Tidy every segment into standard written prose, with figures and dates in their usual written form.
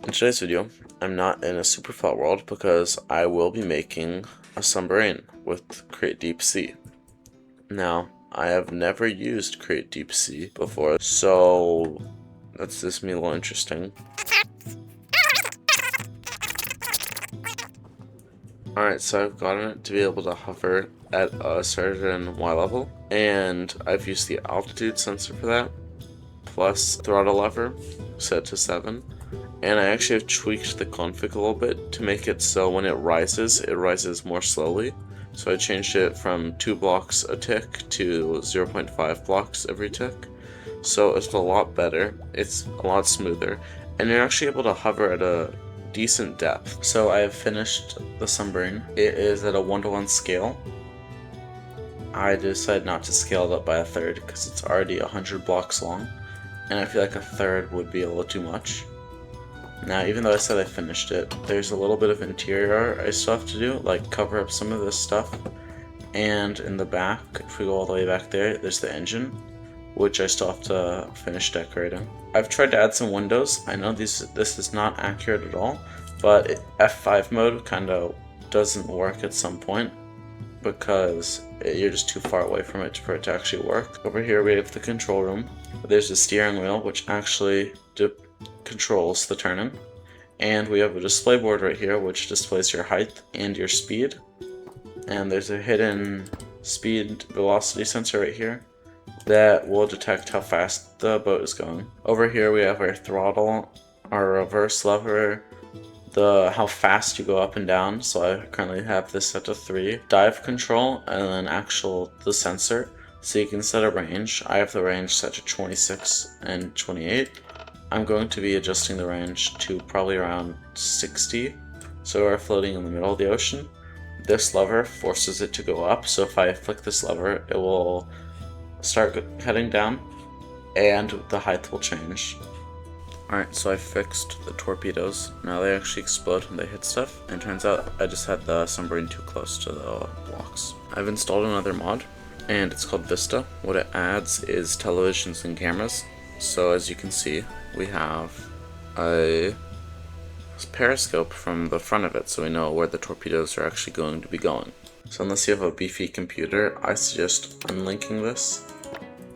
In today's video, I'm not in a super flat world because I will be making a submarine with Create Deep Sea. Now, I have never used Create Deep Sea before, so that's just me a little interesting. Alright, so I've gotten it to be able to hover at a certain Y level, and I've used the altitude sensor for that, plus throttle lever set to 7. And I actually have tweaked the config a little bit to make it so when it rises more slowly. So I changed it from 2 blocks a tick to 0.5 blocks every tick. So it's a lot better, it's a lot smoother, and you're actually able to hover at a decent depth. So I have finished the submarine. It is at a 1:1 scale. I decided not to scale it up by a third because it's already 100 blocks long, and I feel like a third would be a little too much. Now, even though I said I finished it, there's a little bit of interior art I still have to do, like cover up some of this stuff. And in the back, if we go all the way back there, there's the engine, which I still have to finish decorating. I've tried to add some windows. I know this is not accurate at all, but F5 mode kind of doesn't work at some point because you're just too far away from it for it to actually work. Over here we have the control room. There's a steering wheel, which actually controls the turning, and we have a display board right here which displays your height and your speed, and there's a hidden speed velocity sensor right here that will detect how fast the boat is going. Over here we have our throttle, our reverse lever, how fast you go up and down, so I currently have this set to 3, dive control, and then the sensor, so you can set a range. I have the range set to 26 and 28. I'm going to be adjusting the range to probably around 60, so we're floating in the middle of the ocean. This lever forces it to go up, so if I flick this lever, it will start heading down, and the height will change. Alright, so I fixed the torpedoes. Now they actually explode when they hit stuff, and it turns out I just had the submarine too close to the blocks. I've installed another mod, and it's called Vista. What it adds is televisions and cameras. So as you can see, we have a periscope from the front of it, so we know where the torpedoes are actually going to be going. So unless you have a beefy computer, I suggest unlinking this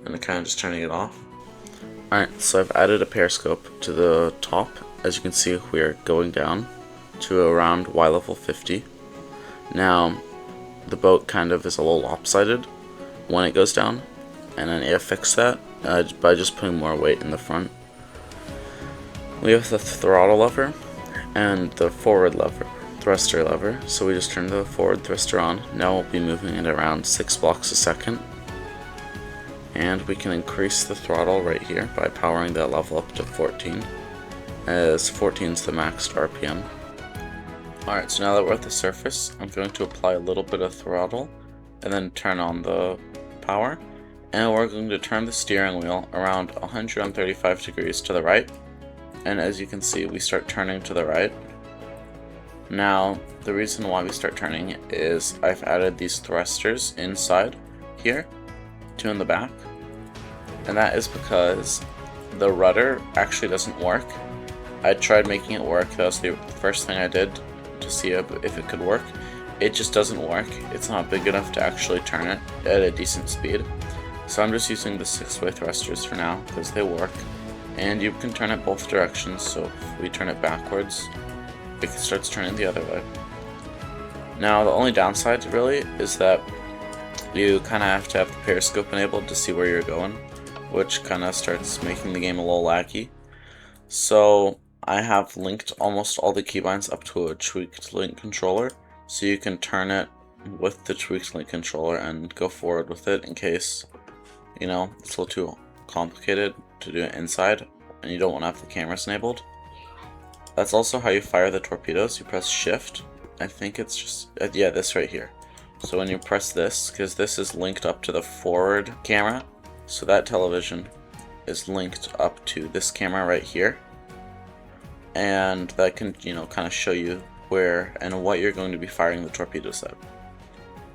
and kind of just turning it off. Alright, so I've added a periscope to the top. As you can see, we are going down to around Y level 50. Now, the boat kind of is a little lopsided when it goes down, and I need to fix that by just putting more weight in the front. We have the throttle lever and the forward lever, thruster lever, so we just turn the forward thruster on. Now we'll be moving at around 6 blocks a second. And we can increase the throttle right here by powering that level up to 14, as 14 is the max RPM. Alright, so now that we're at the surface, I'm going to apply a little bit of throttle and then turn on the power. And we're going to turn the steering wheel around 135 degrees to the right. And as you can see, we start turning to the right. Now, the reason why we start turning is I've added these thrusters inside here, 2 in the back. And that is because the rudder actually doesn't work. I tried making it work. That was the first thing I did to see if it could work. It just doesn't work. It's not big enough to actually turn it at a decent speed. So I'm just using the 6-way thrusters for now because they work, and you can turn it both directions, so if we turn it backwards, it starts turning the other way. Now the only downside really is that you kind of have to have the periscope enabled to see where you're going, which kind of starts making the game a little laggy. So I have linked almost all the keybinds up to a tweaked link controller, so you can turn it with the tweaked link controller and go forward with it in case, you know, it's a little too complicated to do it inside and you don't want to have the cameras enabled. That's also how you fire the torpedoes. You press shift. I think it's just, yeah, this right here. So when you press this, because this is linked up to the forward camera, so that television is linked up to this camera right here, and that can, you know, kind of show you where and what you're going to be firing the torpedoes at.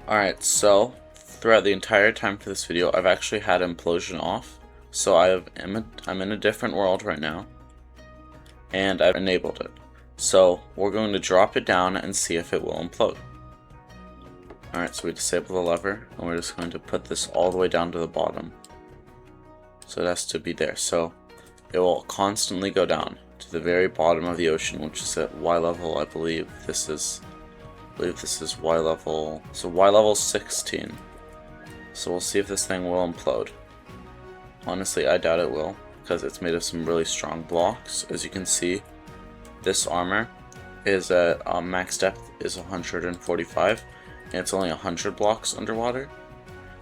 Alright, so throughout the entire time for this video, I've actually had implosion off, so I'm in a different world right now, and I've enabled it. So we're going to drop it down and see if it will implode. Alright, so we disable the lever, and we're just going to put this all the way down to the bottom. So it has to be there. So it will constantly go down to the very bottom of the ocean, which is at Y level. I believe this is Y level. So Y level 16. So we'll see if this thing will implode. Honestly, I doubt it will, because it's made of some really strong blocks. As you can see, this armor is at max depth is 145, and it's only 100 blocks underwater.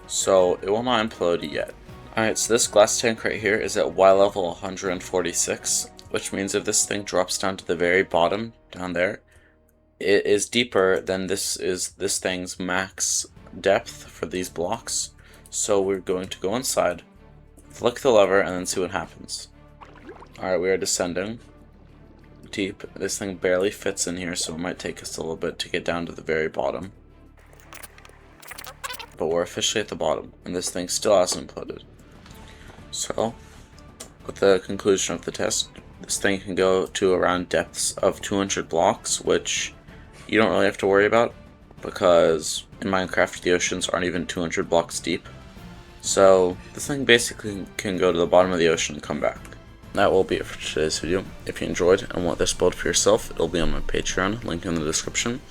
So it will not implode yet. Alright, so this glass tank right here is at Y level 146, which means if this thing drops down to the very bottom, down there, it is deeper than this thing's max depth for these blocks. So we're going to go inside, flick the lever, and then see what happens. Alright, we are descending deep. This thing barely fits in here, so it might take us a little bit to get down to the very bottom. But we're officially at the bottom, and this thing still hasn't imploded. So, with the conclusion of the test, this thing can go to around depths of 200 blocks, which you don't really have to worry about, because in Minecraft the oceans aren't even 200 blocks deep. So this thing basically can go to the bottom of the ocean and come back. That will be it for today's video. If you enjoyed and want this build for yourself, it'll be on my Patreon, link in the description.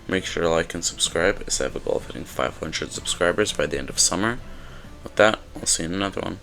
Make sure to like and subscribe, as I have a goal of hitting 500 subscribers by the end of summer. With that, I'll see you in another one.